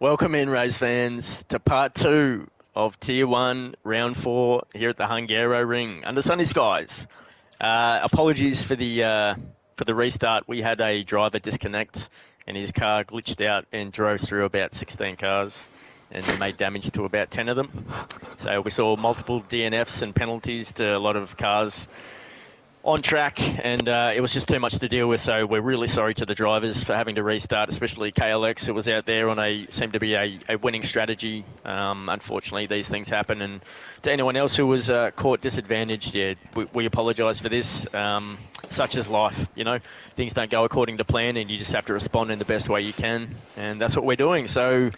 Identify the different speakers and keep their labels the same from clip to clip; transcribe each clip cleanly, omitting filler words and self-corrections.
Speaker 1: Welcome in, race fans, to part two of Tier 1, Round 4 here at the Hungary Ring under sunny skies. Apologies for the restart. We had a driver disconnect and his car glitched out and drove through about 16 cars and made damage to about 10 of them. So we saw multiple DNFs and penalties to a lot of cars on track, and it was just too much to deal with, so we're really sorry to the drivers for having to restart, especially KLX, who was out there on seemed to be a winning strategy. Unfortunately, these things happen, and to anyone else who was caught disadvantaged, we apologise for this. Such is life, things don't go according to plan, and you just have to respond in the best way you can, and that's what we're doing. So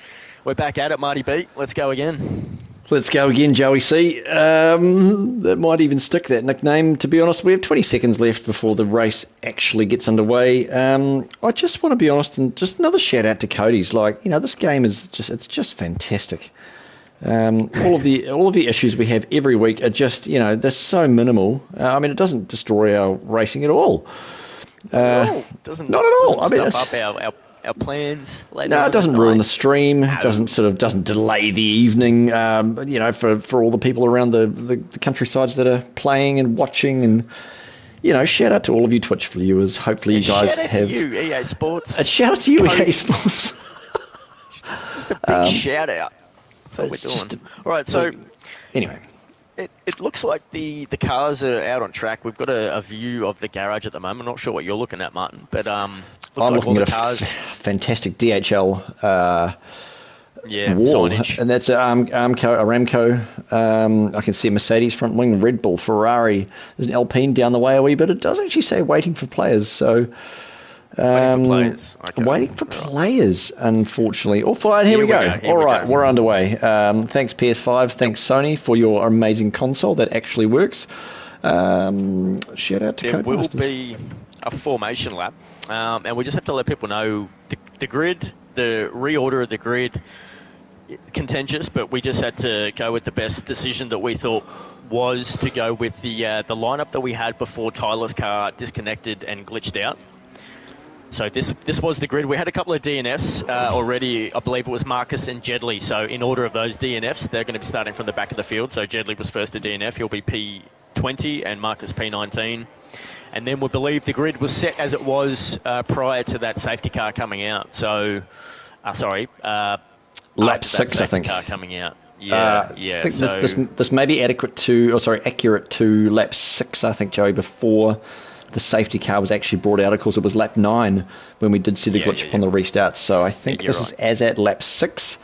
Speaker 1: we're back at it, Marty B. Let's go again.
Speaker 2: Let's go again, Joey C. That might even stick, that nickname. To be honest, we have 20 seconds left before the race actually gets underway. I just want to be honest, and just another shout out to Cody's. This game is just fantastic. All of the issues we have every week are just, they're so minimal. It doesn't destroy our racing at all.
Speaker 1: Not at all.
Speaker 2: Doesn't
Speaker 1: stuff up our plans.
Speaker 2: No, it doesn't ruin the stream. No. Doesn't delay the evening. For all the people around the countrysides that are playing and watching, and shout out to all of you Twitch viewers. Hopefully, you guys have.
Speaker 1: Shout out to you, EA Sports.
Speaker 2: A shout out to you, EA Sports.
Speaker 1: Just a big shout out. That's what we're doing. All right, so
Speaker 2: anyway.
Speaker 1: It looks like the cars are out on track. We've got a view of the garage at the moment. I'm not sure what you're looking at, Martin, but
Speaker 2: I'm
Speaker 1: like
Speaker 2: looking at
Speaker 1: cars.
Speaker 2: Fantastic DHL wall,
Speaker 1: signage.
Speaker 2: And that's a Ramco. I can see a Mercedes front wing, Red Bull, Ferrari. There's an Alpine down the way a wee bit. It does actually say waiting for players. So waiting for players, unfortunately. Oh, fine, here we go. All right, we're underway. Thanks, PS5. Thanks, Sony, for your amazing console that actually works. Shout out to
Speaker 1: There will be a formation lap, and we just have to let people know the grid, the reorder of the grid, contentious, but we just had to go with the best decision that we thought was to go with the lineup that we had before Tyler's car disconnected and glitched out. So this was the grid. We had a couple of DNFs already. I believe it was Marcus and Jedley. So in order of those DNFs, they're going to be starting from the back of the field. So Jedley was first to DNF. He'll be P20 and Marcus P19. And then we believe the grid was set as it was prior to that safety car coming out. So,
Speaker 2: lap 6, I think.
Speaker 1: Car coming out. Yeah.
Speaker 2: I think this may be accurate to lap 6, I think, Joey, before the safety car was actually brought out. Of course, it was lap 9 when we did see the glitch upon the restart. So I think this is as at lap 6,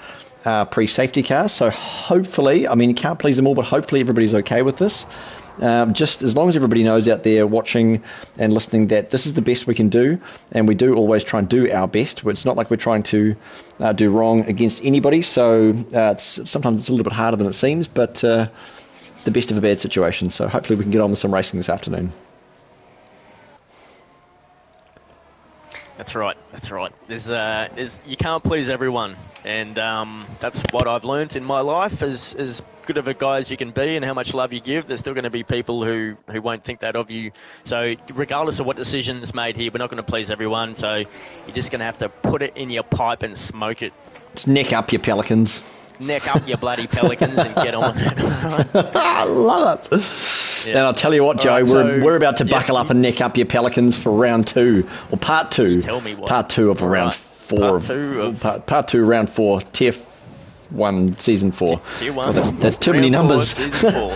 Speaker 2: pre-safety car. So hopefully, you can't please them all, but hopefully everybody's okay with this. Just as long as everybody knows out there watching and listening that this is the best we can do, and we do always try and do our best. It's not like we're trying to do wrong against anybody. So sometimes it's a little bit harder than it seems, but the best of a bad situation. So hopefully we can get on with some racing this afternoon.
Speaker 1: That's right. There's you can't please everyone, and that's what I've learnt in my life. As good of a guy as you can be, and how much love you give, there's still going to be people who won't think that of you. So regardless of what decision's made here, we're not going to please everyone. So you're just going to have to put it in your pipe and smoke it.
Speaker 2: Just neck up your Pelicans.
Speaker 1: Neck up your bloody Pelicans and get on with it.
Speaker 2: I love it. Yeah. And I'll tell you what, Joe, we're about to buckle up and neck up your Pelicans for round 2, or part 2.
Speaker 1: Tell me what.
Speaker 2: Part 2 of round 4. Part 2, round 4, Tier 1, Season 4.
Speaker 1: Tier 1.
Speaker 2: Oh, that's too many numbers.
Speaker 1: Season 4.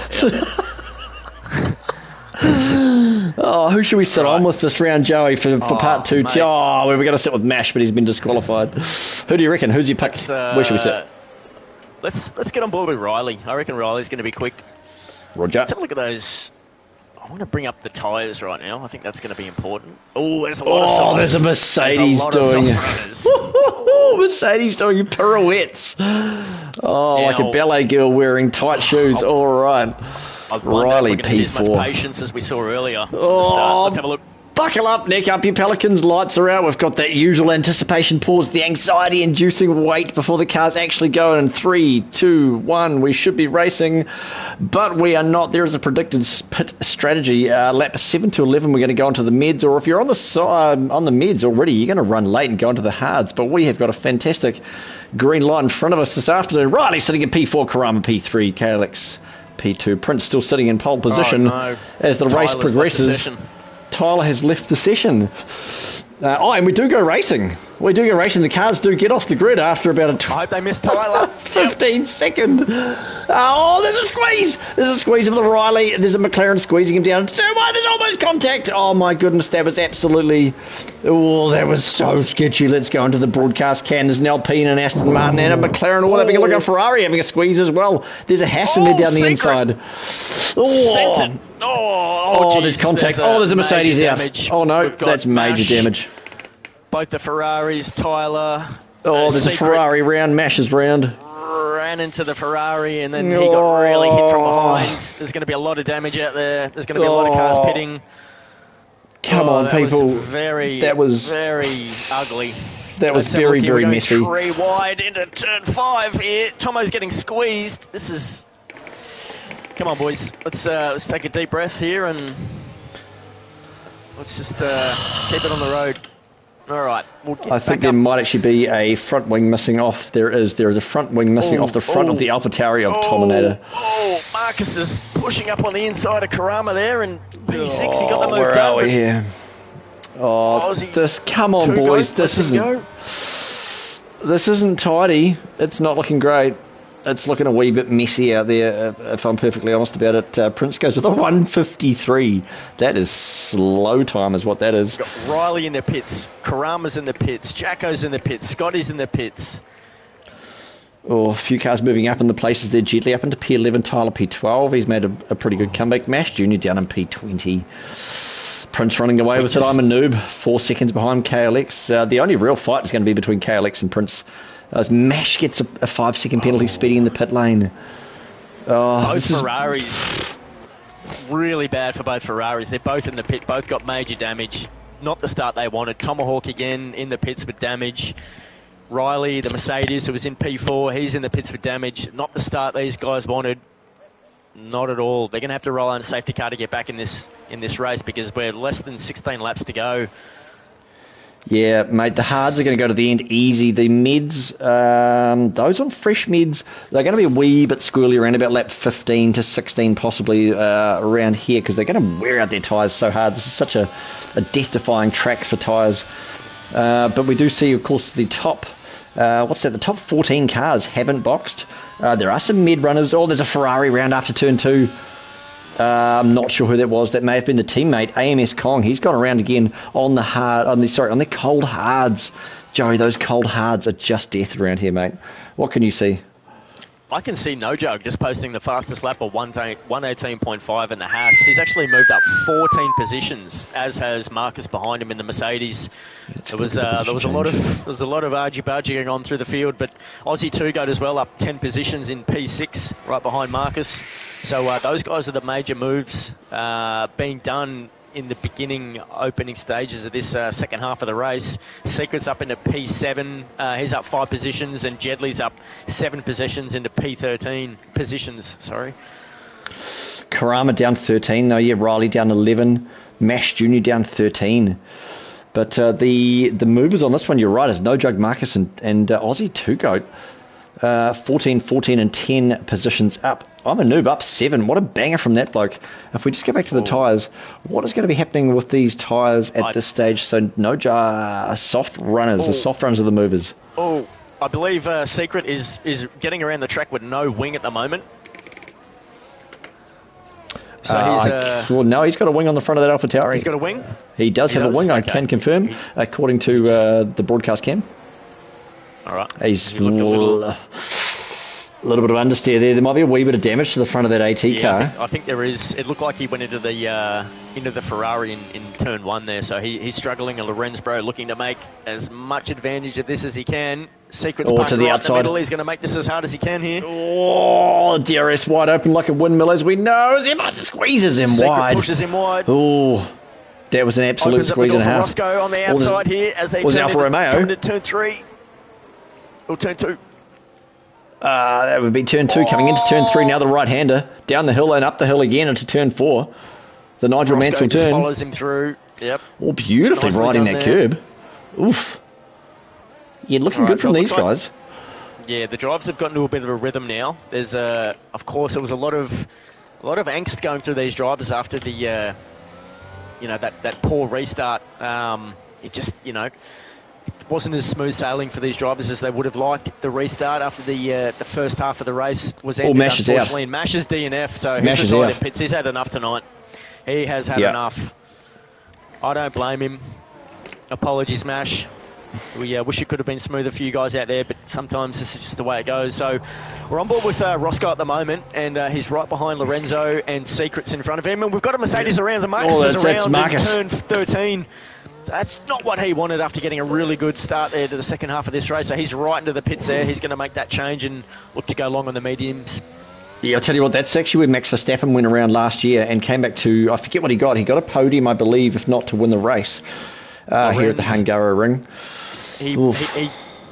Speaker 2: Oh, who should we sit on with this round, Joey, for part 2? Mate. We're going to sit with Mash, but he's been disqualified. Who do you reckon? Who's your pick? Where should we sit?
Speaker 1: Let's get on board with Riley. I reckon Riley's going to be quick.
Speaker 2: Roger.
Speaker 1: Let's have a look at those. I want to bring up the tyres right now. I think that's going to be important. Oh, there's a lot of softs.
Speaker 2: There's a Mercedes doing Mercedes doing pirouettes. Like a ballet girl wearing tight shoes. All right.
Speaker 1: Riley P4. As much patience as we saw earlier. Let's have a look.
Speaker 2: Buckle up, neck up, you Pelicans, lights are out. We've got that usual anticipation pause, the anxiety-inducing wait before the cars actually go. In 3, 2, 1, we should be racing, but we are not. There is a predicted pit strategy. Lap 7 to 11, we're going to go into the mids, or if you're on the mids already, you're going to run late and go into the hards. But we have got a fantastic green light in front of us this afternoon. Riley sitting in P4, Karama P3, KLX P2. Prince still sitting in pole position as the race progresses. Tyler has left the session. And we do go racing. The cars do get off the grid after about
Speaker 1: I hope they missed Tyler.
Speaker 2: 15 second. Oh, there's a squeeze. There's a squeeze of the Riley. There's a McLaren squeezing him down. There's almost contact. Oh, my goodness. That was absolutely... Oh, that was so sketchy. Let's go into the broadcast can. There's an Alpine and Aston Martin and a McLaren all having a look at Ferrari having a squeeze as well. There's a Haas in there down the inside.
Speaker 1: Sent it. Oh,
Speaker 2: there's contact. There's a Mercedes out.
Speaker 1: Damage.
Speaker 2: Oh, no. That's major damage.
Speaker 1: Both the Ferraris, Tyler.
Speaker 2: There's a Ferrari round, Mash's round.
Speaker 1: Ran into the Ferrari and then he got really hit from behind. There's going to be a lot of damage out there. There's going to be a lot of cars pitting.
Speaker 2: Come on, people.
Speaker 1: That was very ugly.
Speaker 2: That was very, very messy.
Speaker 1: 3 wide into turn 5 here. Tomo's getting squeezed. This is... Come on, boys. Let's take a deep breath here and let's just keep it on the road. All right.
Speaker 2: I think there might actually be a front wing missing off. There is a front wing missing off the front of the AlphaTauri of Tominator.
Speaker 1: Marcus is pushing up on the inside of Karama there, and P6 he got the move
Speaker 2: where
Speaker 1: done.
Speaker 2: Are we here? Come on, boys. This isn't tidy. It's not looking great. It's looking a wee bit messy out there, if I'm perfectly honest about it. Prince goes with a 153. That is slow time is what that is.
Speaker 1: Got Riley in the pits, Karama's in the pits, Jacko's in the pits, Scotty's in the pits.
Speaker 2: A few cars moving up in the places there. Gently up into P11, Tyler P12. He's made a pretty good comeback. Mash Jr. down in P20. Prince running away with it. I'm a noob. 4 seconds behind KLX. The only real fight is going to be between KLX and Prince. As Mash gets a 5-second penalty speeding in the pit lane.
Speaker 1: Both Ferraris. Really bad for both Ferraris. They're both in the pit. Both got major damage. Not the start they wanted. Tomahawk again in the pits with damage. Riley, the Mercedes, who was in P4, he's in the pits with damage. Not the start these guys wanted. Not at all. They're going to have to roll on a safety car to get back in this race because we're less than 16 laps to go.
Speaker 2: Yeah, mate, the hards are going to go to the end easy. The mids, those on fresh mids, they're going to be a wee bit squirrely around about lap 15 to 16 possibly around here because they're going to wear out their tyres so hard. This is such a death-defying track for tyres. But we do see, of course, the top, the top 14 cars haven't boxed. There are some mid runners. There's a Ferrari round after turn 2. I'm not sure who that was. That may have been the teammate, AMS Kong. He's gone around again on the cold hards. Joey, those cold hards are just death around here, mate. What can you see?
Speaker 1: I can see No Joke just posting the fastest lap of 118.5 in the Haas. He's actually moved up 14 positions, as has Marcus behind him in the Mercedes. There was a lot of argy-bargy going on through the field, but Aussie 2 got as well up 10 positions in P6, right behind Marcus. So those guys are the major moves being done in the opening stages of this second half of the race. Secret's up into P7. He's up 5 positions, and Jedley's up 7 positions into P13 positions. Sorry.
Speaker 2: Karama down 13. No, yeah, Riley down 11. Mash Jr. down 13. But the movers on this one, you're right, is No Joke Marcus and Aussie 2 Goat. 14, 14 and 10 positions up. I'm a noob up 7. What a banger from that bloke. If we just go back to the tyres, what is going to be happening with these tyres at this stage? So soft runners, the soft runners are the movers.
Speaker 1: I believe Secret is getting around the track with no wing at the moment. So
Speaker 2: he's got a wing on the front of that AlphaTauri.
Speaker 1: He's got a wing?
Speaker 2: He does have a wing, I can confirm, according to the broadcast cam.
Speaker 1: All right.
Speaker 2: He's a little bit of understeer there. There might be a wee bit of damage to the front of that AT car.
Speaker 1: I think there is. It looked like he went into the Ferrari in turn 1 there, so he's struggling. And Lorenzbro looking to make as much advantage of this as he can. Secret's parked
Speaker 2: to the
Speaker 1: right
Speaker 2: outside.
Speaker 1: in the middle. He's going to make this as hard as he can here.
Speaker 2: DRS wide open like a windmill, as we know. As he squeezes him
Speaker 1: Secret
Speaker 2: wide.
Speaker 1: Pushes him wide.
Speaker 2: That was an absolute
Speaker 1: Opens up the
Speaker 2: squeeze
Speaker 1: door
Speaker 2: and a
Speaker 1: for
Speaker 2: half.
Speaker 1: Roscoe on the outside here as they
Speaker 2: was
Speaker 1: turn
Speaker 2: Alfa Romeo
Speaker 1: coming to turn 3 or turn 2.
Speaker 2: That would be turn 2 coming into turn 3 now. The right-hander down the hill and up the hill again into turn 4. The Nigel
Speaker 1: Roscoe
Speaker 2: Mansell
Speaker 1: just
Speaker 2: turn.
Speaker 1: follows him through. Yep.
Speaker 2: Oh, beautifully
Speaker 1: Nicely
Speaker 2: riding
Speaker 1: done
Speaker 2: that
Speaker 1: there.
Speaker 2: curb. Oof. Yeah, looking
Speaker 1: All right,
Speaker 2: good from
Speaker 1: so it
Speaker 2: these
Speaker 1: looks like-
Speaker 2: guys.
Speaker 1: Yeah, the drivers have gotten to a bit of a rhythm now. There's, of course, there was a lot of angst going through these drivers after the, that poor restart. It just, it wasn't as smooth sailing for these drivers as they would have liked. The restart after the first half of the race was ended,
Speaker 2: Mash is out.
Speaker 1: unfortunately, in Mash's DNF. So
Speaker 2: Mash
Speaker 1: he's
Speaker 2: is
Speaker 1: retired
Speaker 2: out.
Speaker 1: in pits. He's had enough tonight. He has had enough. I don't blame him. Apologies, Mash. We wish it could have been smoother for you guys out there, but sometimes this is just the way it goes. So we're on board with Roscoe at the moment, and he's right behind Lorenzo, and Secret's in front of him. And we've got a Mercedes around, and Marcus is
Speaker 2: that's
Speaker 1: around
Speaker 2: Marcus.
Speaker 1: in turn 13. That's not what he wanted after getting a really good start there to the second half of this race. So he's right into the pits there. He's going to make that change and look to go long on the mediums.
Speaker 2: Yeah, I'll tell you what, that's actually where Max Verstappen went around last year and came back to, I forget what he got. He got a podium, I believe, if not to win the race here at the Hungary ring.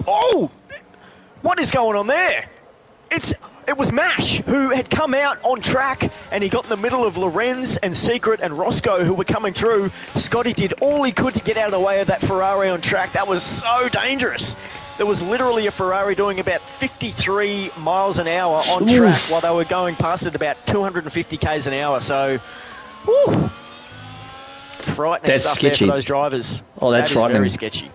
Speaker 1: Oh! What is going on there? It was Mash who had come out on track, and he got in the middle of Lorenz and Secret and Roscoe who were coming through. Scotty did all he could to get out of the way of that Ferrari on track. That was so dangerous. There was literally a Ferrari doing about 53 miles an hour on track while they were going past it about 250 k's an hour. So, whew, frightening stuff
Speaker 2: sketchy.
Speaker 1: there for those drivers.
Speaker 2: Oh, that's frightening.
Speaker 1: Very sketchy.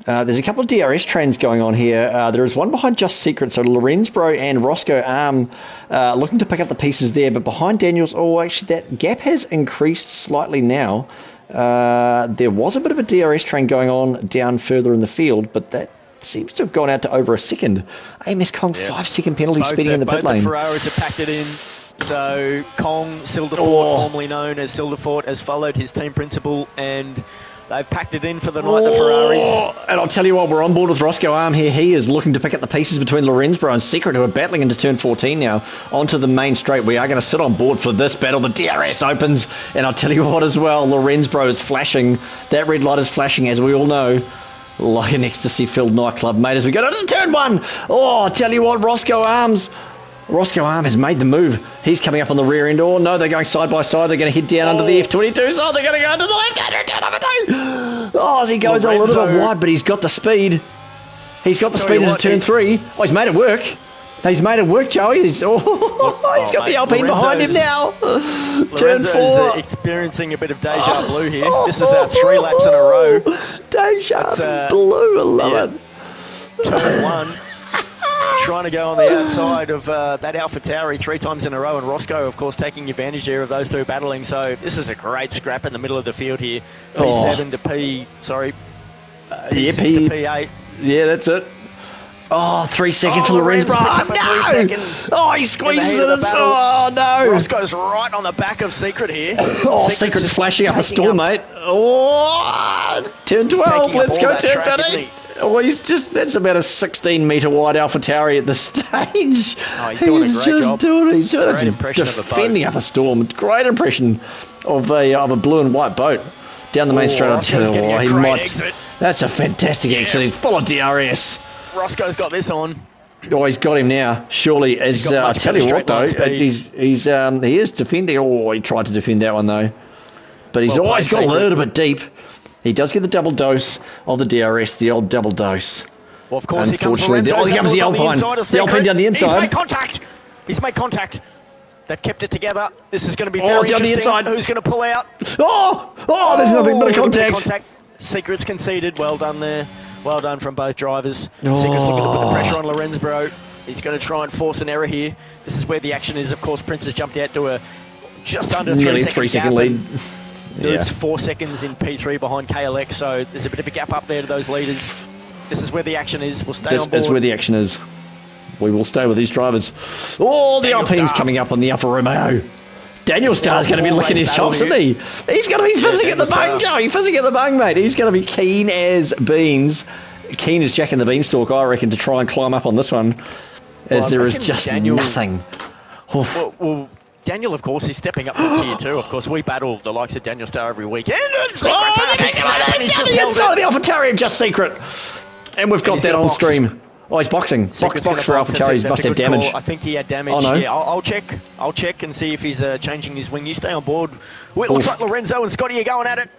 Speaker 2: There's a couple of DRS trains going on here. There is one behind Just Secret, so Lorenzbro and Roscoe Arm looking to pick up the pieces there, but behind Daniels, actually that gap has increased slightly now. There was a bit of a DRS train going on down further in the field, but that seems to have gone out to over a second. AMS Kong, 5-second penalty speeding in the pit lane.
Speaker 1: Both the Ferraris have packed it in. So Kong Silderfort, formerly known as Silderfort, has followed his team principal, and they've packed it in for the night, the Ferraris.
Speaker 2: And I'll tell you what, we're on board with Roscoe Arm here. He is looking to pick up the pieces between Lorenzbro and Secret, who are battling into turn 14 now, onto the main straight. We are going to sit on board for this battle. The DRS opens, and I'll tell you what as well, Lorenzbro is flashing. That red light is flashing, as we all know, like an ecstasy-filled nightclub, mate, as we go to turn 1. I'll tell you what, Roscoe Arm has made the move. He's coming up on the rear end. Oh, no, they're going side by side. They're going to head down under the F22. So they're going to go into the left-hander turn number 2. As he goes a little bit wide, but he's got the speed. He's got the speed into turn 3. He's made it work. He's made it work, Joey. He's got the Alpine behind him now. Turn 4.
Speaker 1: Lorenzo's experiencing a bit of deja vu here. This is 3 laps in a row.
Speaker 2: Deja blue, I love it.
Speaker 1: Turn 1. Trying to go on the outside of that Alpha Tauri 3 times in a row, and Roscoe, of course, taking advantage here of those two battling. So this is a great scrap in the middle of the field here. P7 to P6 to P8.
Speaker 2: Yeah, that's it. 3 seconds to Lorenz. No! He squeezes it. No!
Speaker 1: Roscoe's right on the back of Secret here.
Speaker 2: Secret's flashing up a storm, mate. Turn 12. Let's go turn 13. That's about a 16-metre wide Alpha Tauri at this stage.
Speaker 1: He's doing a great job.
Speaker 2: He's defending up a storm. Great impression of a blue and white boat down the main straight.
Speaker 1: Exit.
Speaker 2: That's a fantastic exit. He's full of DRS.
Speaker 1: Roscoe's got this on.
Speaker 2: He's got him now. Surely, as I tell you what, though, he is defending. He tried to defend that one though, but he's always got a little bit deep. He does get the double dose of the DRS, the old double dose.
Speaker 1: Well, of course, here comes Lorenzo.
Speaker 2: Here comes the Alpine. The Alpine down the inside.
Speaker 1: He's made contact. They've kept it together. This is going to be very interesting. Who's going to pull out?
Speaker 2: There's nothing but a contact.
Speaker 1: Secret's conceded. Well done there. Well done from both drivers. Secret's looking to put the pressure on Lorenzbro. He's going to try and force an error here. This is where the action is. Of course, Prince has jumped out to a just under 3 second lead. It's 4 seconds in P3 behind KLX, so there's a bit of a gap up there to those leaders. This is where the action is. We'll stay on board.
Speaker 2: This is where the action is. We will stay with these drivers. The Alpine's coming up on the Alfa Romeo. Daniel Starr's going to be licking his chops, isn't he? He's going to be fizzing at the bung, Joey. Fizzing at the bung, mate. He's going to be keen as beans. Keen as Jack and the Beanstalk, I reckon, to try and climb up on this one. As there is just nothing.
Speaker 1: Daniel, of course, is stepping up from Tier 2. Of course, we battle the likes of Daniel Starr every weekend. And Secret
Speaker 2: and
Speaker 1: he's just held
Speaker 2: inside of
Speaker 1: it.
Speaker 2: the AlphaTauri, just Secret. And we've got that on stream. Oh, he's boxing. Box for AlphaTauri. He must have damage.
Speaker 1: Call. I think he had damage.
Speaker 2: Oh, no.
Speaker 1: Yeah, I'll check. I'll check and see if he's changing his wing. You stay on board. Well, it looks like Lorenzo and Scotty are going at it.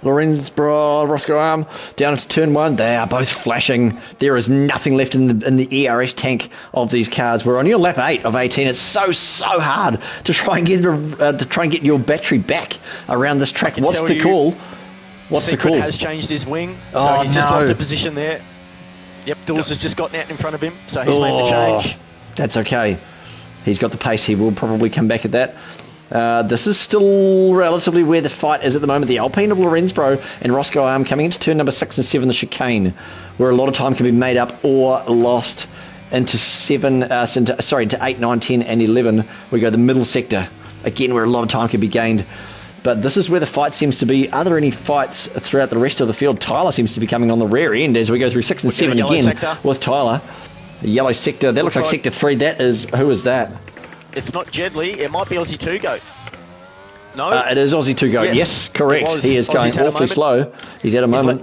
Speaker 2: Lorenz, Roscoe Arm, down into turn 1. They are both flashing. There is nothing left in the ERS tank of these cars. We're on your lap 8 of 18. It's so hard to try and get your battery back around this track. What's the call? What's the call?
Speaker 1: Secret has changed his wing, so he's just lost a position there. Yep, Dawes has just gotten out in front of him, so he's made the change.
Speaker 2: That's okay. He's got the pace. He will probably come back at that. This is still relatively where the fight is at the moment. The Alpine of Lorenzbro and Roscoe Arm coming into turn number 6 and 7, the chicane, where a lot of time can be made up or lost into 8, 9, 10 and 11. We go the middle sector, again where a lot of time can be gained. But this is where the fight seems to be. Are there any fights throughout the rest of the field? Tyler seems to be coming on the rear end as we go through 6 and 7 again sector with Tyler. The yellow sector, that looks like sector 3. That is, who is that?
Speaker 1: It's not Jedley, it might be Aussie 2 Goat. No?
Speaker 2: It is Aussie 2 Goat, yes correct. He is going awfully slow. He's at a moment.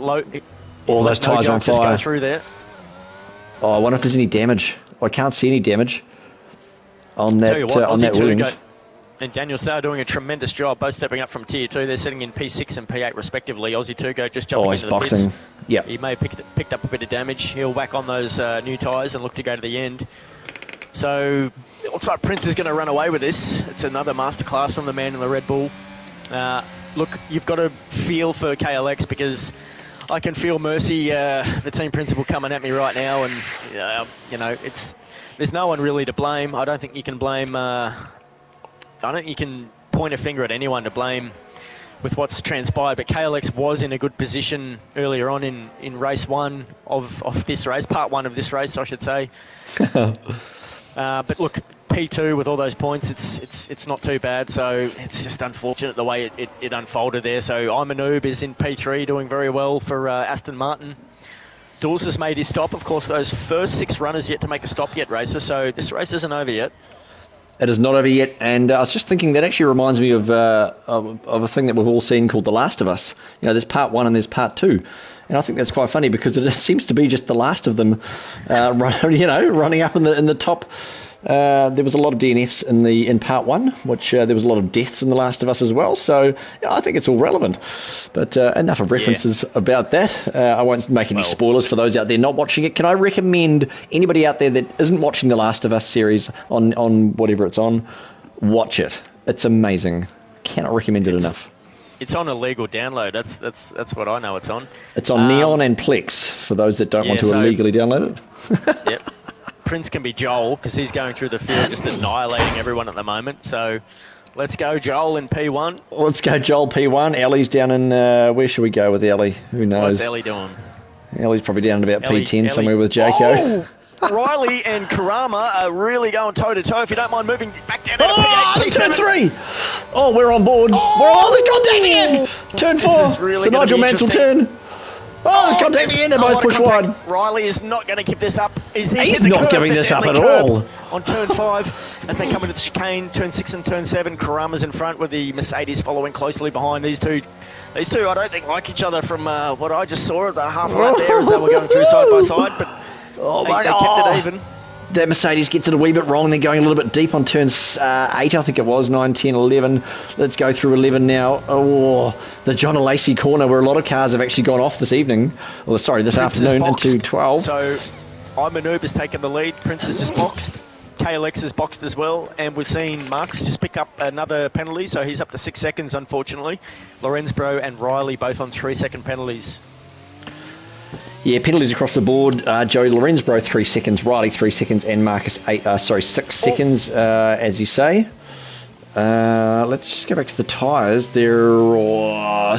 Speaker 2: All those tyres on fire.
Speaker 1: Go through there.
Speaker 2: Oh, I wonder if there's any damage. I can't see any damage on that wound.
Speaker 1: And Daniel Starr doing a tremendous job, both stepping up from Tier 2. They're sitting in P6 and P8 respectively. Aussie 2 Goat just jumping into the
Speaker 2: boxing.
Speaker 1: pits.
Speaker 2: Yep.
Speaker 1: He may have picked up a bit of damage. He'll whack on those new tyres and look to go to the end. So it looks like Prince is going to run away with this. It's another masterclass from the man in the Red Bull. Look, you've got to feel for KLX because I can feel Mercy, the team principal, coming at me right now, and there's no one really to blame. I don't think you can blame. I don't think you can point a finger at anyone to blame with what's transpired. But KLX was in a good position earlier on in race 1 of this race, part 1 of this race, I should say. But look, P2 with all those points, it's not too bad. So it's just unfortunate the way it unfolded there. So I'm a noob is in P3 doing very well for Aston Martin. Dawes has made his stop. Of course, those first 6 runners yet to make a stop yet, racer. So this race isn't over yet.
Speaker 2: It is not over yet, and I was just thinking that actually reminds me of a thing that we've all seen called The Last of Us. You know, there's part 1 and there's part 2. And I think that's quite funny because it seems to be just the last of them, running up in the top. There was a lot of DNFs in part 1, which there was a lot of deaths in The Last of Us as well. So I think it's all relevant. But enough of references about that. I won't make any spoilers for those out there not watching it. Can I recommend anybody out there that isn't watching The Last of Us series on whatever it's on, watch it. It's amazing. Cannot recommend it enough.
Speaker 1: It's on a legal download. That's what I know it's on.
Speaker 2: It's on Neon and Plex for those that don't want to illegally download it.
Speaker 1: Yep. Prince can be Joel because he's going through the field just annihilating everyone at the moment. So let's go Joel in P1.
Speaker 2: Let's go Joel P1. Ellie's down in, where should we go with Ellie? Who knows?
Speaker 1: What's Ellie doing?
Speaker 2: Ellie's probably down at about P10 somewhere with Jaco.
Speaker 1: Riley and Karama are really going toe-to-toe. If you don't mind moving back down to P8, P7.
Speaker 2: Turn 3! Oh, we're on board. There's contact again! Turn 4, really the Nigel Mansell turn. Oh, there's contact again. They both push wide.
Speaker 1: Riley is not going to give this up. He's
Speaker 2: not giving this up at all.
Speaker 1: On turn 5, as they come into the chicane, turn 6 and turn 7, Karama's in front with the Mercedes following closely behind. These two, I don't think like each other from what I just saw at the half lap there as they were going through side by side, but they kept it even.
Speaker 2: That Mercedes gets it a wee bit wrong. They're going a little bit deep on turns 8, I think it was, 9, 10, 11. Let's go through 11 now. Oh, the John Lacey corner where a lot of cars have actually gone off this evening. Well, sorry, this afternoon into 12.
Speaker 1: So I'm a noob has taken the lead. Prince has just boxed. KLX has boxed as well. And we've seen Marcus just pick up another penalty. So he's up to 6 seconds, unfortunately. Lorenzbro and Riley both on 3-second penalties.
Speaker 2: Yeah, penalties across the board. Joey Lorenzbro 3 seconds, Riley 3 seconds, and Marcus 6 seconds, as you say. Let's just go back to the tyres.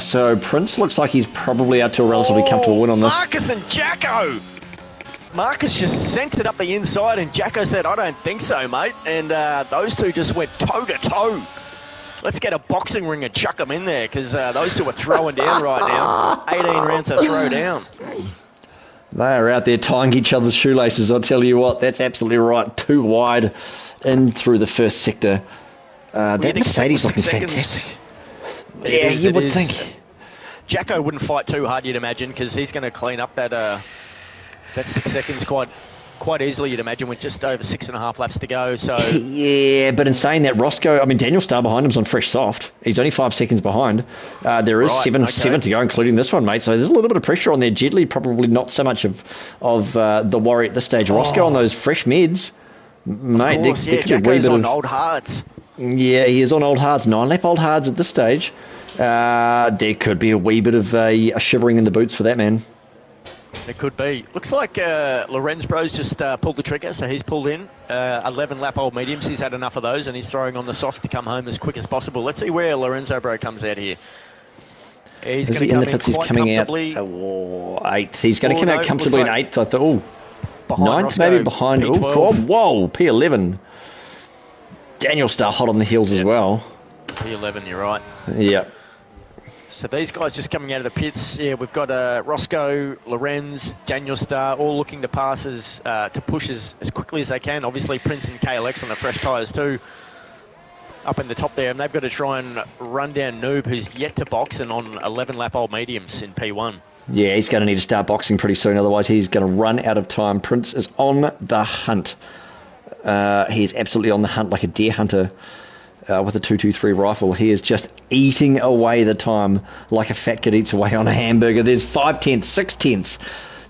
Speaker 2: So Prince looks like he's probably out to a relatively comfortable win on this.
Speaker 1: Marcus and Jacko! Marcus just sent it up the inside, and Jacko said, I don't think so, mate. And those two just went toe-to-toe. Let's get a boxing ring and chuck them in there, because those two are throwing down right now. 18 rounds to throw down. They
Speaker 2: are out there tying each other's shoelaces, I'll tell you what. That's absolutely right. Too wide. in through the first sector. That Mercedes looking fantastic. Yeah, you would think.
Speaker 1: Jacko wouldn't fight too hard, you'd imagine, because he's going to clean up that 6 seconds quite easily, you'd imagine, with just over 6.5 laps to go. So
Speaker 2: yeah, but in saying that, Roscoe, I mean, Daniel Starr behind him's on fresh soft. He's only 5 seconds behind. There is seven to go, including this one, mate. So there's a little bit of pressure on there. Jedley probably not so much of the worry at this stage. Roscoe on those fresh meds, mate.
Speaker 1: Of course, Jacko's on old hards.
Speaker 2: Yeah, he is on old hards, 9-lap old hards at this stage. There could be a wee bit of a shivering in the boots for that man.
Speaker 1: It could be. Looks like Lorenz Bro's just pulled the trigger, so he's pulled in 11-lap old mediums. He's had enough of those, and he's throwing on the softs to come home as quick as possible. Let's see where Lorenzo Bro comes out here. He's going to come in quite comfortably.
Speaker 2: Eighth. He's going to come out comfortably in eighth. I thought, ninth
Speaker 1: Roscoe,
Speaker 2: maybe behind.
Speaker 1: P12.
Speaker 2: Whoa, P11. Daniel Starr hot on the heels as well.
Speaker 1: P11, you're right.
Speaker 2: Yeah.
Speaker 1: So these guys just coming out of the pits. Yeah, we've got Roscoe, Lorenz, Daniel Starr, all looking to pass to push as quickly as they can. Obviously, Prince and KLX on the fresh tyres too, up in the top there. And they've got to try and run down Noob, who's yet to box and on 11-lap old mediums in P1.
Speaker 2: Yeah, he's going to need to start boxing pretty soon. Otherwise, he's going to run out of time. Prince is on the hunt. He's absolutely on the hunt like a deer hunter. With a 223 rifle, he is just eating away the time like a fat kid eats away on a hamburger. There's 5 tenths, 6 tenths,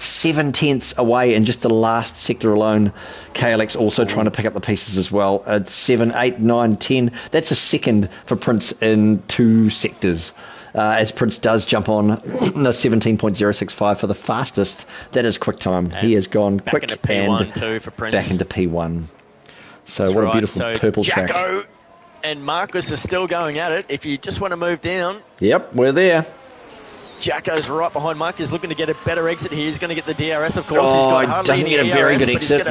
Speaker 2: 7 tenths away in just the last sector alone. KLX also trying to pick up the pieces as well. 7, 8, 9, 10. That's a second for Prince in 2 sectors. As Prince does jump on the 17.065 for the fastest. That is quick time. He has gone quick
Speaker 1: into P1 too for Prince.
Speaker 2: Back into P1. So what a beautiful purple
Speaker 1: Jacko
Speaker 2: track.
Speaker 1: And Marcus are still going at it. If you just want to move down.
Speaker 2: Yep, we're there.
Speaker 1: Jacko's right behind Marcus, looking to get a better exit here. He's going to get the DRS, of course.
Speaker 2: Oh, he doesn't get a very good exit.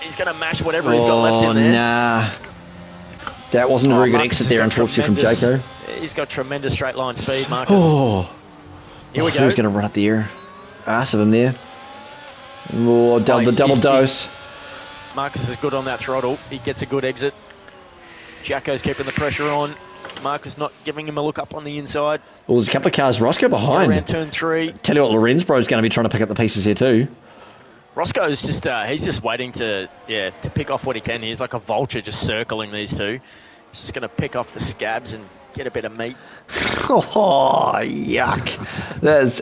Speaker 1: He's going to mash whatever he's got left in there.
Speaker 2: Nah. That wasn't a very good exit there, unfortunately, from Jacko.
Speaker 1: He's got tremendous straight line speed, Marcus. Here we go.
Speaker 2: Who's going to run up the air? Arse of him there. The double dose.
Speaker 1: Marcus is good on that throttle. He gets a good exit. Jacko's keeping the pressure on. Marcus not giving him a look up on the inside.
Speaker 2: Well, there's a couple of cars. Roscoe behind.
Speaker 1: Around turn 3.
Speaker 2: Tell you what, Lorenz Bro's going to be trying to pick up the pieces here too.
Speaker 1: Roscoe's just he's just waiting to pick off what he can. He's like a vulture just circling these two. He's just going to pick off the scabs and get a bit of meat.
Speaker 2: Oh, yuck. That's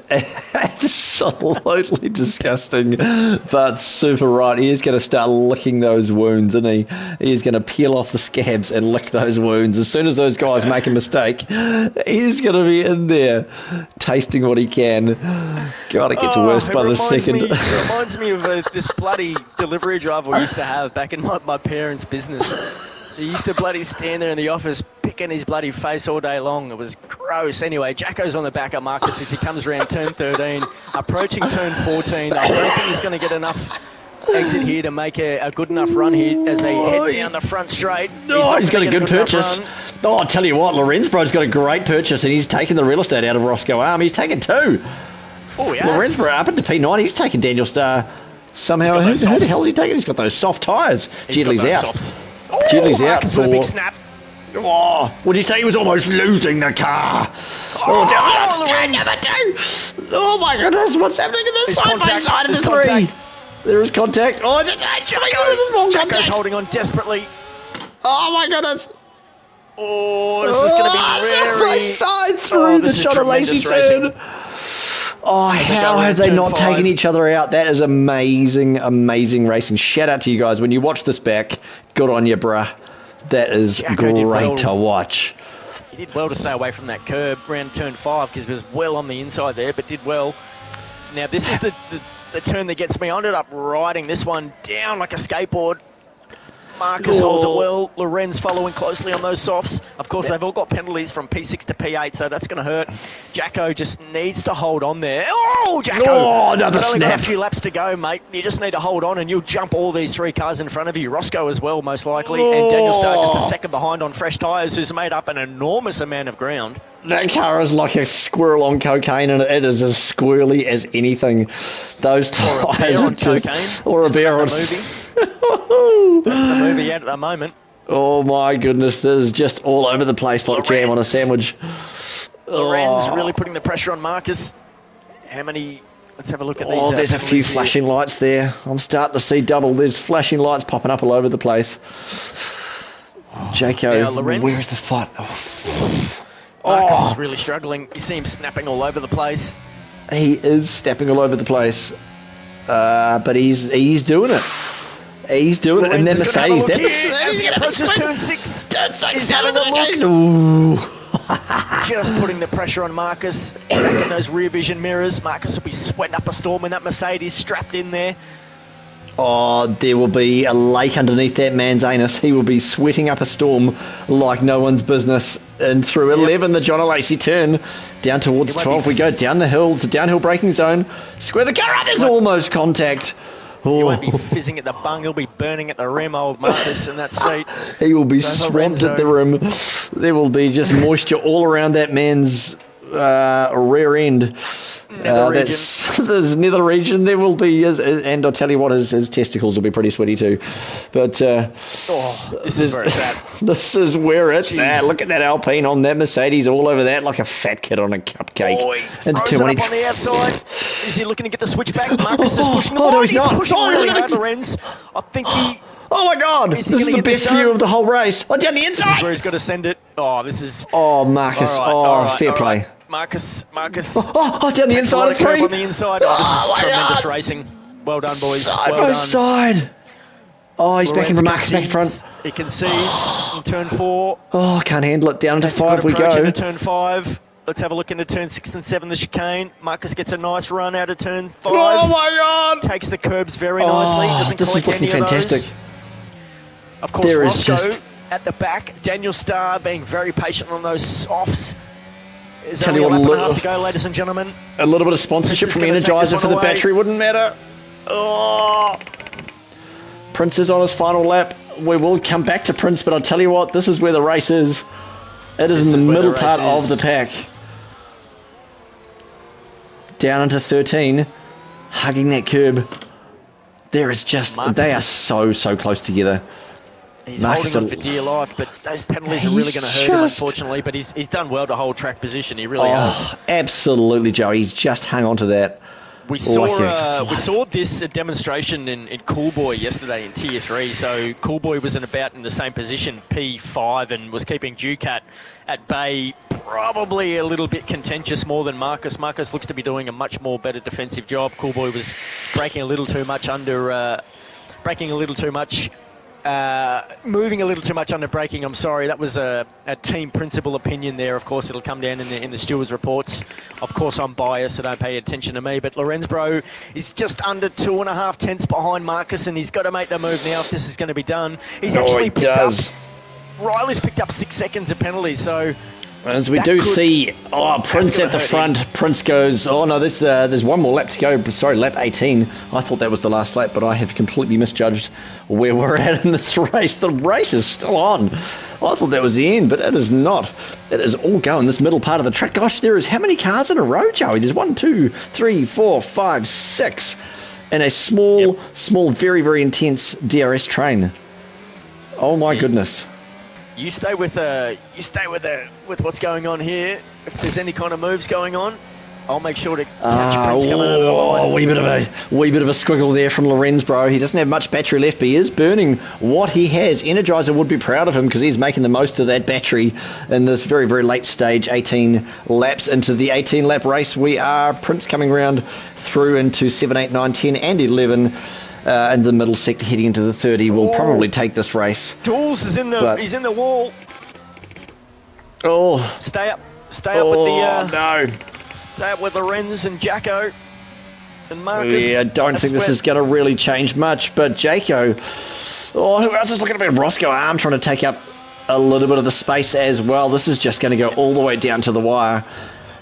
Speaker 2: absolutely disgusting, but super right. He is going to start licking those wounds, isn't he? He is going to peel off the scabs and lick those wounds. As soon as those guys make a mistake, he's going to be in there tasting what he can. God, it gets worse by the second.
Speaker 1: It reminds me of this bloody delivery driver we used to have back in my parents' business. He used to bloody stand there in the office picking his bloody face all day long. It was gross. Anyway, Jacko's on the back of Marcus as he comes around turn 13, approaching turn 14. I don't think he's going to get enough exit here to make a good enough run here as they head down the front straight.
Speaker 2: He's got a good purchase. Oh, I'll tell you what, Lorenz Bro's got a great purchase, and he's taken the real estate out of Roscoe Arm. He's taken 2.
Speaker 1: Oh, yeah.
Speaker 2: Lorenz Bro up into P9. He's taken Daniel Starr somehow. Who the hell is he taking? He's got those soft tyres. Jedley's out. Jedley's out for...
Speaker 1: a big snap.
Speaker 2: Oh, what did he say? He was almost losing the car. Turn number 2. Oh my goodness, what's happening in this side of the 3? There is contact. Oh,
Speaker 1: Jacko's holding on desperately.
Speaker 2: Oh my goodness.
Speaker 1: Oh, this is going to be very...
Speaker 2: side through the shot of lazy turn. Oh, how have they not taken each other out? That is amazing, amazing racing. Shout out to you guys. When you watch this back, good on you, bruh. That is great to watch.
Speaker 1: He did well to stay away from that curb around turn 5 because he was well on the inside there, but did well. Now, this is the turn that gets me. I ended up riding this one down like a skateboard. Marcus holds it well. Lorenz following closely on those softs. Of course, they've all got penalties from P6 to P8, so that's going to hurt. Jacko just needs to hold on there. Oh, Jacko!
Speaker 2: Oh, another snap.
Speaker 1: Only got a few laps to go, mate. You just need to hold on, and you'll jump all these 3 cars in front of you. Roscoe as well, most likely, and Daniel Starr just a second behind on fresh tyres, who's made up an enormous amount of ground.
Speaker 2: That car is like a squirrel on cocaine, and it is as squirrely as anything. Those tyres
Speaker 1: are just...
Speaker 2: Or a bear on...
Speaker 1: That's the move he had at the moment.
Speaker 2: Oh my goodness, this is just all over the place like jam on a sandwich.
Speaker 1: Lorenz really putting the pressure on Marcus. How many? Let's have a look at these.
Speaker 2: Oh, there's a few flashing lights there. I'm starting to see double. There's flashing lights popping up all over the place. Jaco, where's the fight?
Speaker 1: Marcus is really struggling. You see him snapping all over the place.
Speaker 2: He is snapping all over the place. But he's doing it. He's doing it. And then Mercedes.
Speaker 1: As he approaches turn 6. He's having a look. Just putting the pressure on Marcus. Back in those rear vision mirrors. Marcus will be sweating up a storm when that Mercedes strapped in there.
Speaker 2: Oh, there will be a lake underneath that man's anus. He will be sweating up a storm like no one's business. And through 11, the John Lacey turn. Down towards 12, we go down the hill. It's a downhill braking zone. Square the car up. There's almost contact.
Speaker 1: He won't be fizzing at the bung. He'll be burning at the rim, old Marcus, in that seat.
Speaker 2: He will be swamped at the rim. There will be just moisture all around that man's rear end. There's nether region. There will be, and I'll tell you what, his testicles will be pretty sweaty too. But
Speaker 1: this is where it's at.
Speaker 2: This is where it's at. Look at that Alpine on that Mercedes, all over that like a fat kid on a cupcake.
Speaker 1: Oh, he throws it up on the outside. Is he looking to get the switch back? Marcus is pushing the
Speaker 2: no, he's not.
Speaker 1: Pushing really hard, Lorenz. I think he...
Speaker 2: Oh my God! This is the best view of the whole race. Oh, down the inside.
Speaker 1: This is where he's got to send it. Oh, this is...
Speaker 2: Oh, Marcus. Fair play.
Speaker 1: Marcus.
Speaker 2: Down the inside of 3.
Speaker 1: On the inside. Oh, this is tremendous racing. Well done, boys.
Speaker 2: Side
Speaker 1: well
Speaker 2: by
Speaker 1: done.
Speaker 2: side. Oh, he's back in for Marcus back in front.
Speaker 1: He concedes in turn 4.
Speaker 2: Oh, can't handle it. Down to 5 we go.
Speaker 1: Into turn 5. Let's have a look into turn 6 and 7, the chicane. Marcus gets a nice run out of turn 5.
Speaker 2: Oh my God!
Speaker 1: Takes the curbs very nicely. Doesn't collect any of
Speaker 2: fantastic.
Speaker 1: those. Of course, Roscoe at the back. Daniel Starr being very patient on those softs. There's only a lap and a half to go, ladies and gentlemen.
Speaker 2: A little bit of sponsorship from Energizer for the battery wouldn't matter. Oh. Prince is on his final lap. We will come back to Prince, but I'll tell you what, this is where the race is. It is in the middle part of the pack. Down into 13, hugging that curb. There is just, they are so close together.
Speaker 1: He's holding on for dear life, but those penalties are really going to hurt him, unfortunately. But he's done well to hold track position. He really has.
Speaker 2: Absolutely, Joe. He's just hung on to that.
Speaker 1: We saw this demonstration in Coolboy yesterday in Tier 3. So Coolboy was in the same position, P5, and was keeping Ducat at bay. Probably a little bit contentious more than Marcus. Marcus looks to be doing a much more better defensive job. Coolboy was braking a little too much under, moving a little too much under braking. I'm sorry, that was a team principal opinion there. Of course, it'll come down in the stewards' reports. Of course, I'm biased, so don't pay attention to me. But Lorenz Bro is just under 2.5 tenths behind Marcus, and he's got to make the move now if this is going to be done. He's actually picked up. Riley's picked up 6 seconds of penalties, so.
Speaker 2: As we do see, Prince at the front. Prince goes, there's one more lap to go. Sorry, lap 18. I thought that was the last lap, but I have completely misjudged where we're at in this race. The race is still on. I thought that was the end, but it is not. It is all going this middle part of the track. Gosh, there is how many cars in a row, Joey? There's 1, 2, 3, 4, 5, 6. And a small, very, very intense DRS train. Oh my goodness.
Speaker 1: You stay with what's going on here. If there's any kind of moves going on, I'll make sure to catch Prince coming over the line.
Speaker 2: Wee bit of a squiggle there from Lorenz, bro. He doesn't have much battery left, but he is burning what he has. Energizer would be proud of him because he's making the most of that battery in this very, very late stage. 18 laps into the 18-lap race. We are Prince coming round through into 7, 8, 9, 10, and 11. In the middle sector heading into the 30 will probably take this race.
Speaker 1: Jules is he's in the wall. Stay up with stay up with Lorenz and Jacko and Marcus.
Speaker 2: Yeah, I don't think this is going to really change much, but Jacko, who else is looking at Roscoe Arm trying to take up a little bit of the space as well. This is just going to go all the way down to the wire.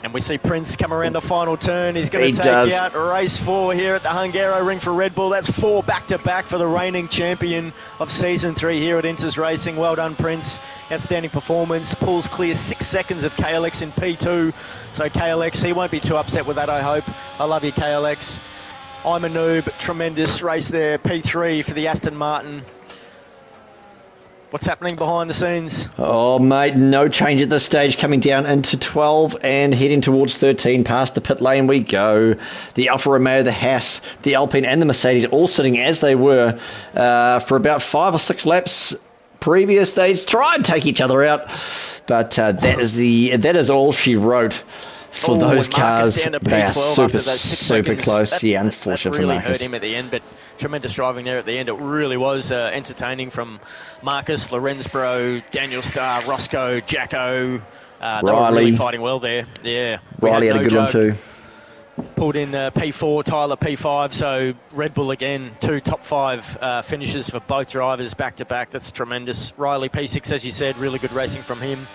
Speaker 1: And we see Prince come around the final turn. He's going to take out race 4 here at the Hungary Ring for Red Bull. That's 4 back-to-back for the reigning champion of Season 3 here at Inters Racing. Well done, Prince. Outstanding performance. Pulls clear 6 seconds of KLX in P2. So KLX, he won't be too upset with that, I hope. I love you, KLX. I'm a noob. Tremendous race there. P3 for the Aston Martin. What's happening behind the scenes?
Speaker 2: Oh, mate, no change at this stage. Coming down into 12 and heading towards 13. Past the pit lane we go. The Alfa Romeo, the Haas, the Alpine, and the Mercedes all sitting as they were for about 5 or 6 laps previous. They try and take each other out, but that is all she wrote. For those cars, they are super close. Yeah, unfortunate
Speaker 1: that really
Speaker 2: for Marcus.
Speaker 1: hurt him at the end, but tremendous driving there at the end. It really was entertaining from Marcus, Lorenzbro, Daniel Starr, Roscoe, Jacko. They were really fighting well there. Yeah,
Speaker 2: Riley had a good one too.
Speaker 1: Pulled in P4, Tyler P5, so Red Bull again, 2 top 5 finishes for both drivers back-to-back. That's tremendous. Riley P6, as you said, really good racing from him.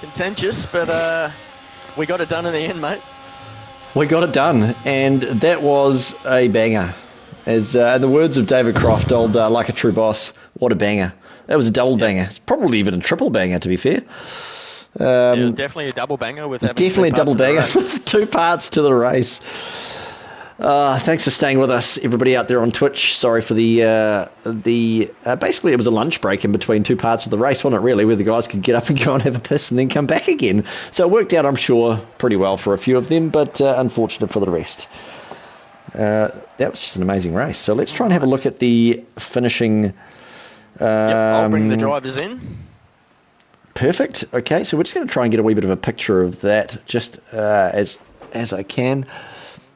Speaker 1: Contentious, but we got it done in the end, mate.
Speaker 2: We got it done, and that was a banger. As in the words of David Croft, old Like a True Boss, what a banger. That was a double banger. It's probably even a triple banger, to be fair.
Speaker 1: Definitely a double banger with having
Speaker 2: definitely a double banger. 2 parts to the race. Thanks for staying with us, everybody out there on Twitch. Sorry for the basically it was a lunch break in between 2 parts of the race, wasn't it, really, where the guys could get up and go and have a piss and then come back again. So it worked out, I'm sure, pretty well for a few of them, but unfortunate for the rest. That was just an amazing race. So let's try and have a look at the finishing.
Speaker 1: I'll bring the drivers in.
Speaker 2: Perfect. Okay, so we're just going to try and get a wee bit of a picture of that, just as I can.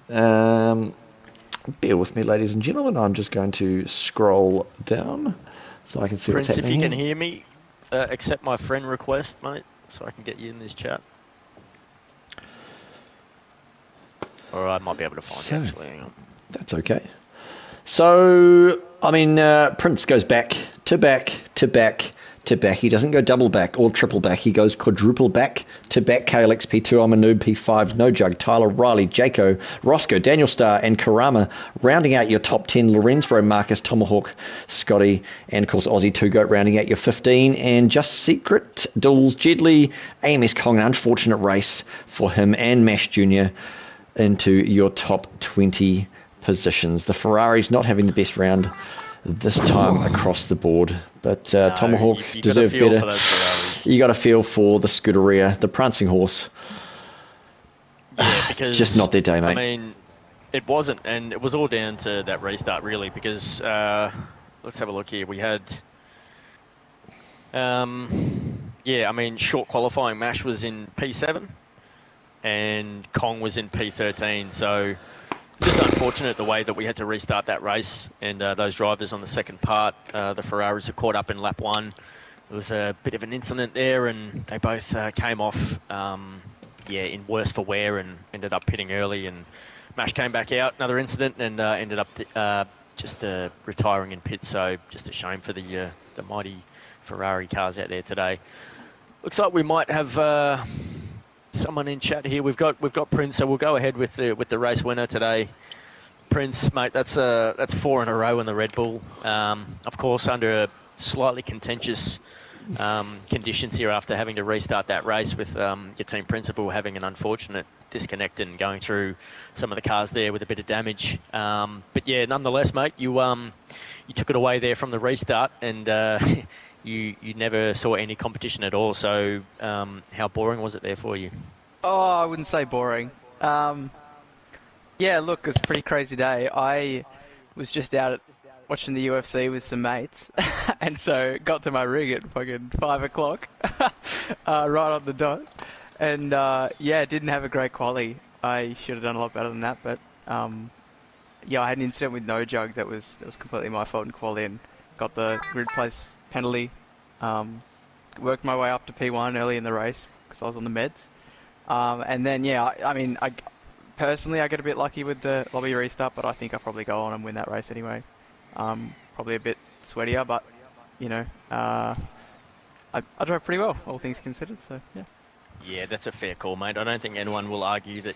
Speaker 2: Bear with me, ladies and gentlemen. I'm just going to scroll down so I can see
Speaker 1: Prince,
Speaker 2: what's happening.
Speaker 1: if you can hear me, accept my friend request, mate, so I can get you in this chat. Or I might be able to find you, actually. Hang on.
Speaker 2: That's okay. So, I mean, Prince goes back to back to back to back. He doesn't go double back or triple back. He goes quadruple back to back. KLX P2, I'm a noob, P5, No Jug, Tyler, Riley, Jaco, Roscoe, Daniel Starr, and Karama, rounding out your top 10. Lorenzo, Marcus, Tomahawk, Scotty, and of course Aussie 2 Goat rounding out your 15. And Just Secret, Dools, Jedley, AMS Kong, an unfortunate race for him, and Mash Jr. into your top 20 positions. The Ferrari's not having the best round this time across the board, but Tomahawk deserved better. You got to feel for the Scuderia, the prancing horse.
Speaker 1: Yeah, because
Speaker 2: just not their day, mate.
Speaker 1: I mean, it wasn't, and it was all down to that restart, really. Because let's have a look here. We had, I mean, short qualifying. Mash was in P7, and Kong was in P13. So just unfortunate the way that we had to restart that race, and those drivers on the second part, the Ferraris, are caught up in lap 1. There was a bit of an incident there, and they both came off, in worse for wear, and ended up pitting early. And Mash came back out, another incident, and ended up just retiring in pits. So just a shame for the mighty Ferrari cars out there today. Looks like we might have someone in chat here. We've got Prince, so we'll go ahead with the race winner today. Prince, mate, that's 4 in a row in the Red Bull. Of course, under slightly contentious conditions here after having to restart that race with your team principal having an unfortunate disconnect and going through some of the cars there with a bit of damage. But yeah, nonetheless, mate, you took it away there from the restart, and you never saw any competition at all. So how boring was it there for you?
Speaker 3: Oh, I wouldn't say boring. Yeah, look, it was a pretty crazy day. I was just out watching the UFC with some mates, and so got to my rig at fucking 5 o'clock, right on the dot. And didn't have a great quali. I should have done a lot better than that, but I had an incident with No Jug that was completely my fault in quali, and got the grid place penalty. Worked my way up to P1 early in the race because I was on the meds. And then I personally I get a bit lucky with the lobby restart, but I think I'll probably go on and win that race anyway. Probably a bit sweatier, but I drove pretty well, all things considered. So yeah.
Speaker 1: Yeah, that's a fair call, mate. I don't think anyone will argue that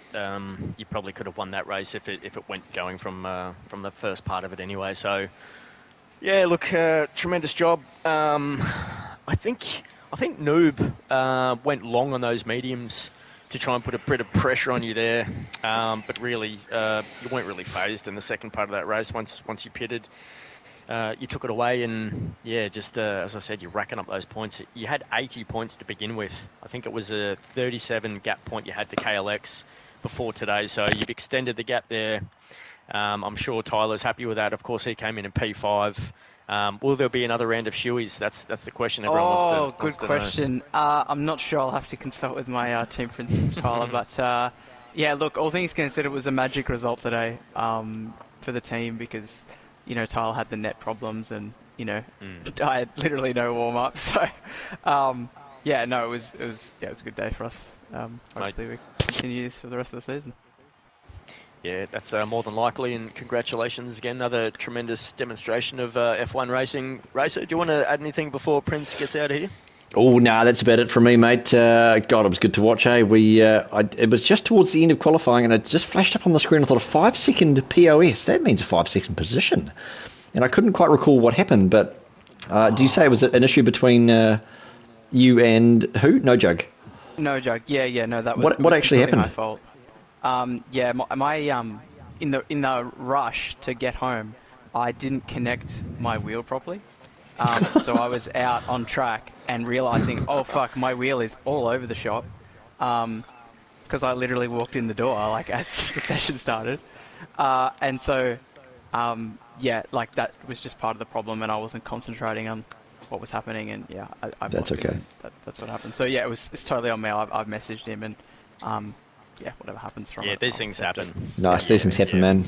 Speaker 1: you probably could have won that race if it went going from the first part of it anyway. So yeah, look, tremendous job. I think Noob went long on those mediums to try and put a bit of pressure on you there. But really, you weren't really phased in the second part of that race. Once you pitted, you took it away, and yeah, just as I said, you're racking up those points. You had 80 points to begin with. I think it was a 37 gap point you had to KLX before today, so you've extended the gap there. I'm sure Tyler's happy with that. Of course, he came in P5. Will there be another round of shoeies? That's the question everyone wants to know.
Speaker 3: Good question. I'm not sure. I'll have to consult with my team principal, Tyler. But yeah, look, all things considered, it was a magic result today for the team because, you know, Tyler had the net problems and, you know, I had literally no warm-up. So, yeah, no, it was a good day for us. Hopefully we continue this for the rest of the season.
Speaker 1: Yeah, that's more than likely, and congratulations again. Another tremendous demonstration of F1 racing. Racer, do you want to add anything before Prince gets out of here?
Speaker 2: Oh, no, that's about it from me, mate. God, it was good to watch, eh? It was just towards the end of qualifying, and it just flashed up on the screen. I thought, a 5-second POS, that means a 5-second position. And I couldn't quite recall what happened, but do you say it was an issue between you and who? No Jug?
Speaker 3: No Jug, yeah, no, that was
Speaker 2: what actually happened?
Speaker 3: My fault. Yeah, my in the rush to get home, I didn't connect my wheel properly. So I was out on track and realizing, oh fuck, my wheel is all over the shop. Because I literally walked in the door like as the session started, and so yeah, like that was just part of the problem, and I wasn't concentrating on what was happening, and yeah, I
Speaker 2: that's okay.
Speaker 3: That's what happened. So yeah, it's totally on me. I've messaged him and. Yeah, whatever happens from it.
Speaker 1: Yeah, these things happen.
Speaker 2: Nice, these things happen, man.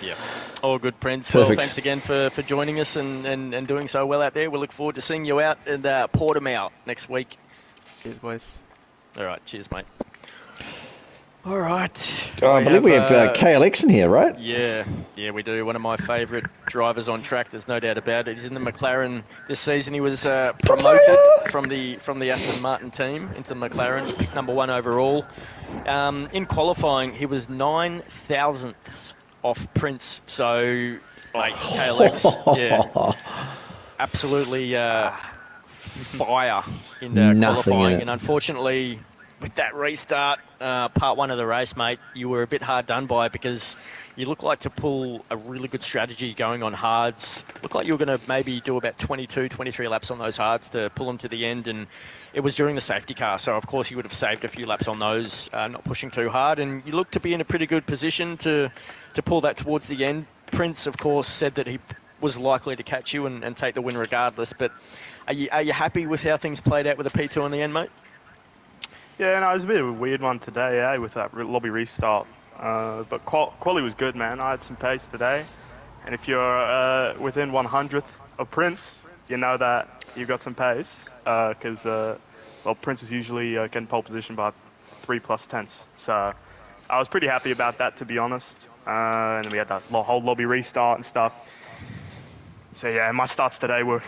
Speaker 1: Yeah. All good, Prince.
Speaker 2: Perfect.
Speaker 1: Well, thanks again for joining us and doing so well out there. We look forward to seeing you out in Portimao next week.
Speaker 3: Cheers, boys.
Speaker 1: All right, cheers, mate. All right.
Speaker 2: Oh, I believe we have KLX in here, right?
Speaker 1: Yeah, we do. One of my favourite drivers on track. There's no doubt about it. He's in the McLaren this season. He was promoted from the Aston Martin team into the McLaren, picked number 1 overall. In qualifying, he was 9 thousandths off Prince. So, like KLX, yeah, absolutely fire in qualifying, and unfortunately. With that restart, part 1 of the race, mate, you were a bit hard done by because you looked like to pull a really good strategy going on hards. Looked like you were going to maybe do about 22, 23 laps on those hards to pull them to the end, and it was during the safety car. So, of course, you would have saved a few laps on those, not pushing too hard, and you looked to be in a pretty good position to pull that towards the end. Prince, of course, said that he was likely to catch you and take the win regardless, but are you happy with how things played out with the P2 in the end, mate?
Speaker 4: Yeah, no, it was a bit of a weird one today, with that lobby restart. But quality was good, man. I had some pace today. And if you're within 100th of Prince, you know that you've got some pace. Because, well, Prince is usually getting pole position by 3+ tenths. So I was pretty happy about that, to be honest. And then we had that whole lobby restart and stuff. So, yeah, my starts today were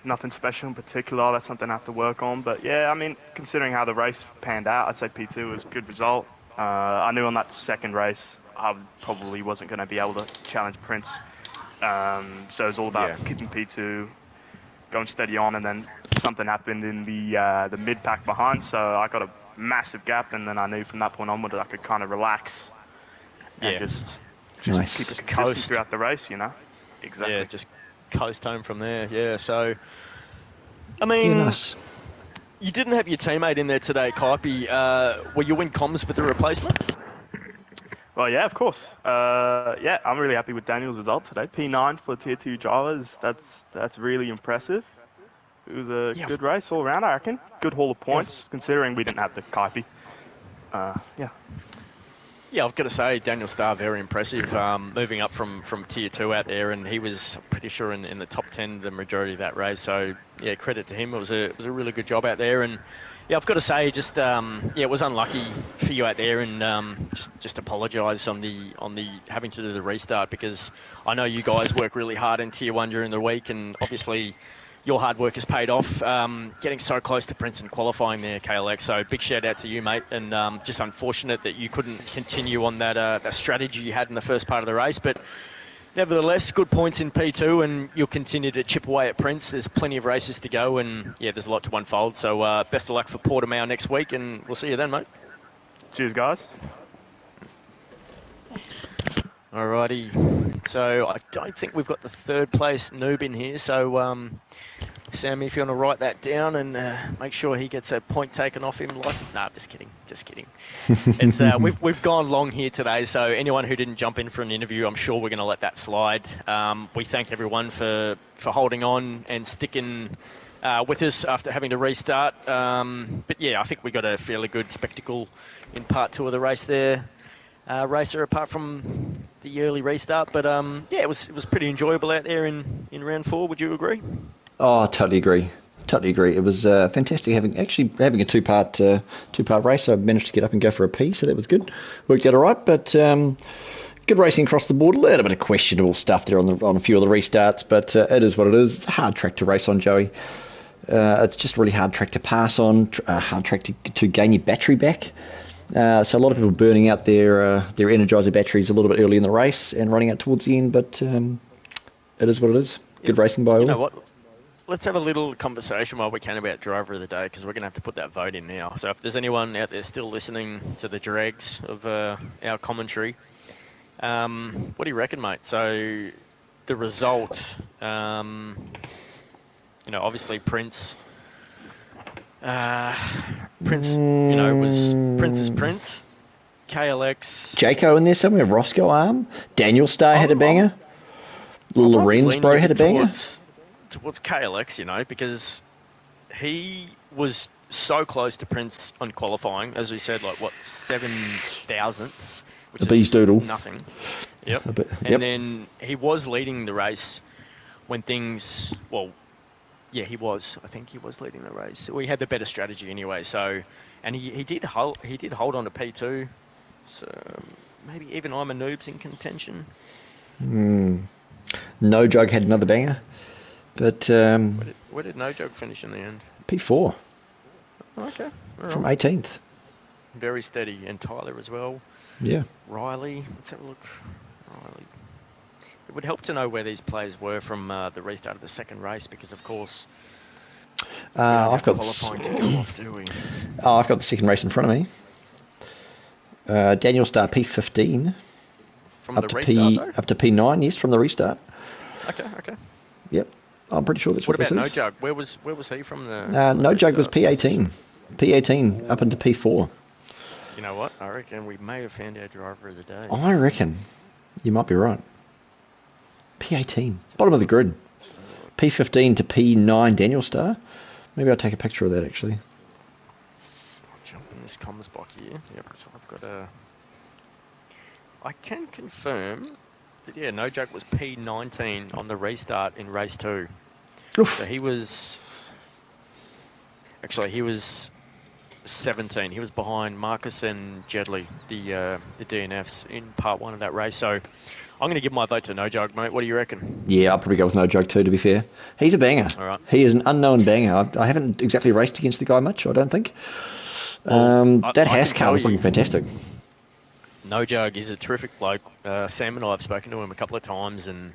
Speaker 4: nothing special in particular. That's something I have to work on. But yeah, I mean, considering how the race panned out, I'd say P2 was a good result. I knew on that second race I probably wasn't going to be able to challenge Prince. So it was all about keeping P2, going steady on, and then something happened in the mid pack behind. So I got a massive gap, and then I knew from that point onward that I could kind of relax and just
Speaker 2: nice.
Speaker 4: keep it consistent throughout the race, you know? Exactly.
Speaker 1: Yeah, just coast home from there. Yeah, so I mean, you didn't have your teammate in there today, Kaipi. Were you in comms with the replacement?
Speaker 4: Well, yeah, of course. Yeah, I'm really happy with Daniel's result today. P9 for Tier 2 drivers. That's really impressive. It was a good race all around, I reckon. Good haul of points, considering we didn't have the Kaipi. Yeah.
Speaker 1: Yeah, I've got to say, Daniel Starr, very impressive, moving up from Tier 2 out there, and he was pretty sure in the top 10 the majority of that race. So, yeah, credit to him. It was a really good job out there, and yeah, I've got to say, just it was unlucky for you out there, and just apologise on the having to do the restart, because I know you guys work really hard in Tier 1 during the week, and obviously your hard work has paid off, getting so close to Princeton qualifying there, KLX. So big shout out to you, mate, and just unfortunate that you couldn't continue on that strategy you had in the first part of the race. But nevertheless, good points in P2, and you'll continue to chip away at Prince. There's plenty of races to go, and yeah, there's a lot to unfold. So best of luck for Portimao next week, and we'll see you then, mate.
Speaker 4: Cheers, guys.
Speaker 1: Alrighty. So I don't think we've got the third place noob in here. So Sammy, if you want to write that down and make sure he gets a point taken off him. No, just kidding. Just kidding. It's we've gone long here today. So anyone who didn't jump in for an interview, I'm sure we're going to let that slide. We thank everyone for holding on and sticking with us after having to restart. But yeah, I think we got a fairly good spectacle in part 2 of the race there. Racer, apart from the early restart, but yeah, it was pretty enjoyable out there in round 4. Would you agree?
Speaker 2: Oh, I totally agree. Totally agree. It was fantastic having a two-part race. I managed to get up and go for a pee, so that was good. Worked out all right, but good racing across the board. A little bit of questionable stuff there on a few of the restarts, but it is what it is. It's a hard track to race on, Joey. It's just a really hard track to pass on, hard track to gain your battery back. So a lot of people burning out their Energizer batteries a little bit early in the race and running out towards the end, but it is what it is. Good racing by all.
Speaker 1: You know what? Let's have a little conversation while we can about driver of the day, because we're going to have to put that vote in now. So if there's anyone out there still listening to the dregs of our commentary, what do you reckon, mate? So the result, obviously Prince, was Prince's Prince. KLX.
Speaker 2: Jaco in there somewhere. Roscoe Arm. Daniel Starr had a banger. Lorenz Bro had a banger.
Speaker 1: Towards KLX, because he was so close to Prince on qualifying, as we said, 7 thousandths, which is nothing. Yep. And then he was leading the race when things, he was. I think he was leading the race. We had the better strategy anyway. So, and he did hold on to P2. So maybe even I'm a noob's in contention.
Speaker 2: No Jug had another banger. But
Speaker 1: where did No Joke finish in the end?
Speaker 2: P4.
Speaker 1: Okay. Right.
Speaker 2: From 18th.
Speaker 1: Very steady. And Tyler as well.
Speaker 2: Yeah.
Speaker 1: Riley. Let's have a look. Riley. It would help to know where these players were from the restart of the second race, because of course
Speaker 2: I've got
Speaker 1: qualifying to go off, do we?
Speaker 2: I've got the second race in front of me. Daniel Starr P15.
Speaker 1: From the restart,
Speaker 2: up to P9, yes, from the restart.
Speaker 1: Okay.
Speaker 2: Yep. I'm pretty sure that's what this is.
Speaker 1: What about No Jug? Where was he from the?
Speaker 2: No Jug was P18. P18 up into P4.
Speaker 1: You know what? I reckon we may have found our driver of the day.
Speaker 2: I reckon you might be right. P18, bottom of the grid. P15 to P9 Daniel Starr. Maybe I'll take a picture of that actually.
Speaker 1: I'll jump in this comms box here. Yep. So I've got I can confirm. No Joke was P19 on the restart in race 2.
Speaker 2: Oof.
Speaker 1: So he was 17. He was behind Marcus and Jedley, the DNFs in part 1 of that race. So I'm going to give my vote to No Joke, mate. What do you reckon?
Speaker 2: Yeah, I'll probably go with No Joke too, to be fair. He's a banger.
Speaker 1: All right.
Speaker 2: He is an unknown banger. I haven't exactly raced against the guy much, I don't think. That Haas car was looking fantastic.
Speaker 1: No Joke is a terrific bloke. Sam and I have spoken to him a couple of times, and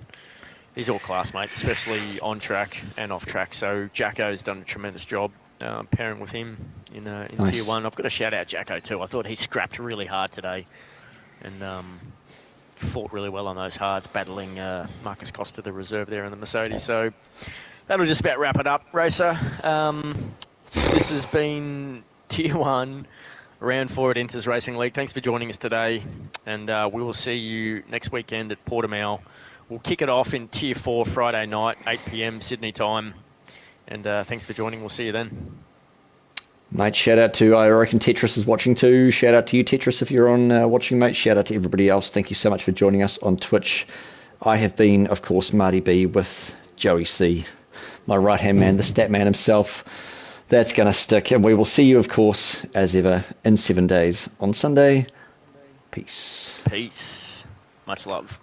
Speaker 1: he's all class, mate, especially on track and off track. So Jacko's done a tremendous job pairing with him in nice. Tier 1. I've got to shout out Jacko too. I thought he scrapped really hard today and fought really well on those hards, battling Marcus Costa, the reserve there in the Mercedes. So that'll just about wrap it up, racer. This has been Tier 1. Round 4 at Inters Racing League. Thanks for joining us today, and we will see you next weekend at Portimao. We'll kick it off in Tier 4 Friday night, 8 p.m. Sydney time, and thanks for joining. We'll see you then.
Speaker 2: Mate, shout out to, I reckon Tetris is watching too. Shout out to you, Tetris, if you're on watching, mate. Shout out to everybody else. Thank you so much for joining us on Twitch. I have been, of course, Marty B with Joey C, my right-hand man, the stat man himself. That's going to stick, and we will see you, of course, as ever, in 7 days on Sunday. Peace.
Speaker 1: Peace. Much love.